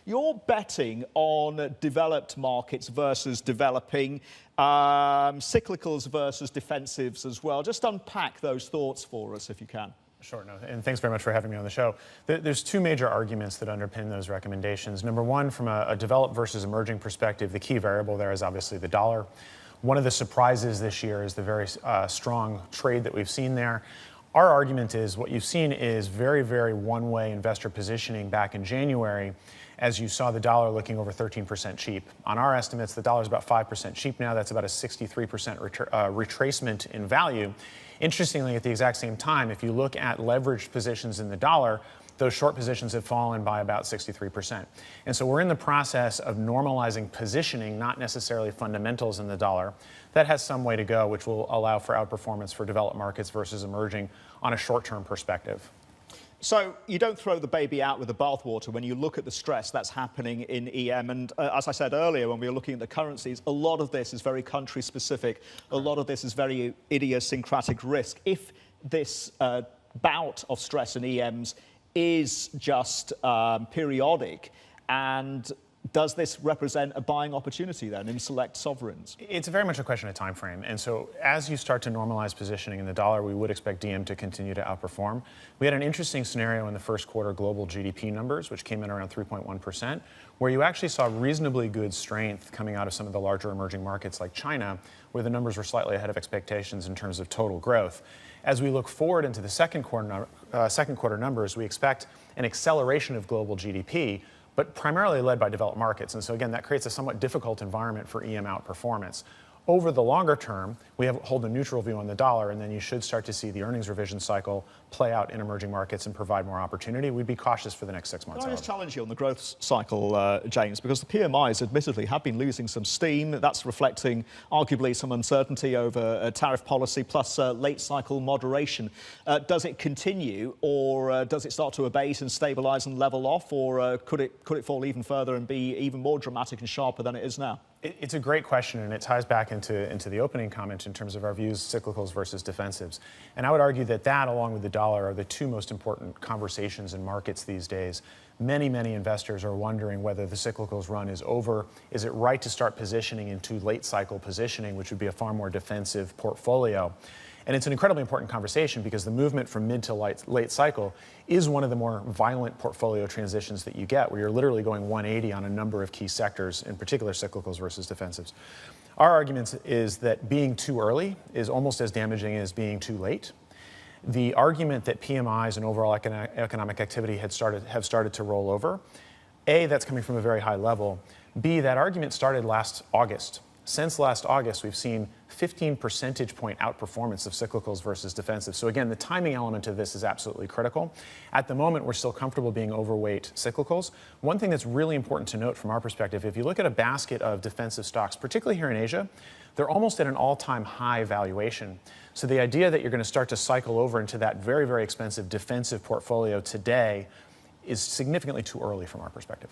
You're betting on developed markets versus developing, cyclicals versus defensives as well. Just unpack those thoughts for us if you can. Sure, no, and thanks very much for having me on the show. There's two major arguments that underpin those recommendations. Number one, from a developed versus emerging perspective, the key variable there is obviously the dollar. One of the surprises this year is the very strong trade that we've seen there. Our argument is what you've seen is very, very one-way investor positioning back in January as you saw the dollar looking over 13% cheap. On our estimates, the dollar is about 5% cheap now. That's about a 63% retracement in value. Interestingly, at the exact same time, if you look at leveraged positions in the dollar, those short positions have fallen by about 63%. And so we're in the process of normalizing positioning, not necessarily fundamentals in the dollar. That has some way to go, which will allow for outperformance for developed markets versus emerging on a short-term perspective. So you don't throw the baby out with the bathwater when you look at the stress that's happening in EM. And as I said earlier, when we were looking at the currencies, a lot of this is very country specific. A lot of this is very idiosyncratic risk. If this bout of stress in EMs is just periodic, and does this represent a buying opportunity then in select sovereigns? It's very much a question of time frame. And so as you start to normalize positioning in the dollar, we would expect DM to continue to outperform. We had an interesting scenario in the first quarter global GDP numbers, which came in around 3.1%, where you actually saw reasonably good strength coming out of some of the larger emerging markets like China, where the numbers were slightly ahead of expectations in terms of total growth. As we look forward into the second quarter numbers, we expect an acceleration of global GDP, but primarily led by developed markets. And so again, that creates a somewhat difficult environment for EM outperformance. Over the longer term, we hold a neutral view on the dollar, and then you should start to see the earnings revision cycle play out in emerging markets and provide more opportunity. We'd be cautious for the next 6 months. Can I just challenge you on the growth cycle, James, because the PMIs admittedly have been losing some steam. That's reflecting arguably some uncertainty over tariff policy plus late cycle moderation. Does it continue, or does it start to abate and stabilise and level off, or could it fall even further and be even more dramatic and sharper than it is now? It's a great question, and it ties back into the opening comment in terms of our views, cyclicals versus defensives. And I would argue that along with the dollar, are the two most important conversations in markets these days. Many, many investors are wondering whether the cyclicals run is over. Is it right to start positioning into late cycle positioning, which would be a far more defensive portfolio? And it's an incredibly important conversation because the movement from mid to late cycle is one of the more violent portfolio transitions that you get, where you're literally going 180 on a number of key sectors, in particular cyclicals versus defensives. Our argument is that being too early is almost as damaging as being too late. The argument that PMIs and overall economic activity have started to roll over, A, that's coming from a very high level. B, that argument started last August. Since last August, we've seen 15 percentage point outperformance of cyclicals versus defensive. So again, the timing element of this is absolutely critical. At the moment, we're still comfortable being overweight cyclicals. One thing that's really important to note from our perspective, if you look at a basket of defensive stocks, particularly here in Asia, they're almost at an all-time high valuation. So the idea that you're going to start to cycle over into that very, very expensive defensive portfolio today is significantly too early from our perspective.